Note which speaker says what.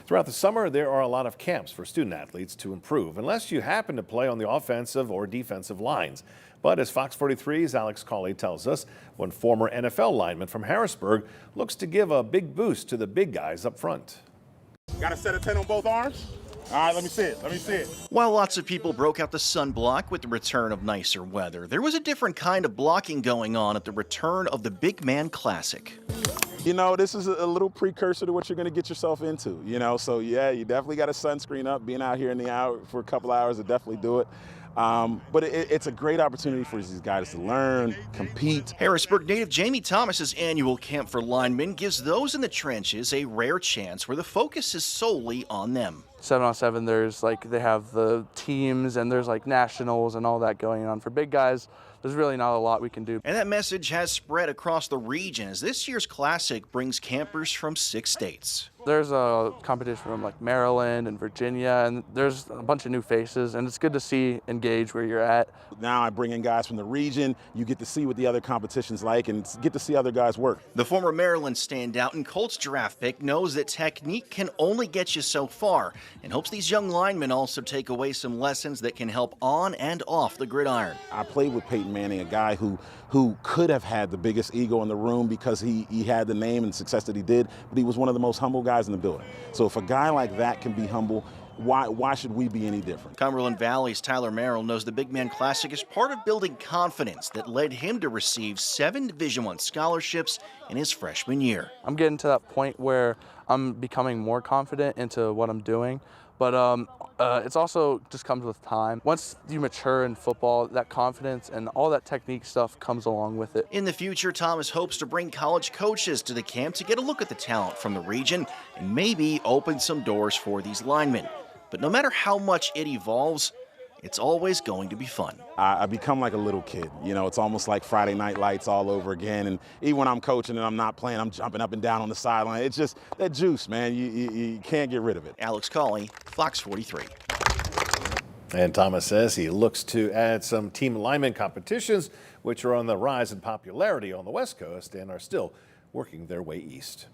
Speaker 1: Throughout the summer, there are a lot of camps for student athletes to improve, unless you happen to play on the offensive or defensive lines. But as Fox 43's Alex Cawley tells us, one former NFL lineman from Harrisburg looks to give a big boost to the big guys up front.
Speaker 2: Got a set of 10 on both arms? All right, let me see it.
Speaker 3: While lots of people broke out the sunblock with the return of nicer weather, there was a different kind of blocking going on at the return of the Big Man Classic.
Speaker 2: You know, this is a little precursor to what you're going to get yourself into, you know, so yeah, you definitely got a sunscreen up. Being out here in the hour for a couple hours will definitely do it. But it's a great opportunity for these guys to learn, compete.
Speaker 3: Harrisburg native Jaimie Thomas's annual camp for linemen gives those in the trenches a rare chance where the focus is solely on them.
Speaker 4: 7-on-7, there's they have the teams and there's nationals and all that going on. For big guys, there's really not a lot we can do.
Speaker 3: And that message has spread across the region as this year's Classic brings campers from 6 states.
Speaker 4: There's a competition from Maryland and Virginia, and there's a bunch of new faces, and it's good to see and gauge where you're at.
Speaker 2: Now I bring in guys from the region. You get to see what the other competition's like and get to see other guys work.
Speaker 3: The former Maryland standout and Colts draft pick knows that technique can only get you so far and hopes these young linemen also take away some lessons that can help on and off the gridiron.
Speaker 2: I played with Peyton Manning, a guy who could have had the biggest ego in the room because he had the name and success that he did, but he was one of the most humble guys in the building. So if a guy like that can be humble, why should we be any different?
Speaker 3: Cumberland Valley's Tyler Merill knows the Big Man Classic is part of building confidence that led him to receive 7 Division I scholarships in his freshman year.
Speaker 4: I'm getting to that point where I'm becoming more confident into what I'm doing, but it's also just comes with time. Once you mature in football, that confidence and all that technique stuff comes along with it.
Speaker 3: In the future, Thomas hopes to bring college coaches to the camp to get a look at the talent from the region and maybe open some doors for these linemen. But no matter how much it evolves, it's always going to be fun.
Speaker 2: I become like a little kid. You know, it's almost like Friday Night Lights all over again. And even when I'm coaching and I'm not playing, I'm jumping up and down on the sideline. It's just that juice, man. You can't get rid of it.
Speaker 3: Alex Cawley, Fox 43.
Speaker 1: And Thomas says he looks to add some team lineman competitions, which are on the rise in popularity on the West Coast and are still working their way east.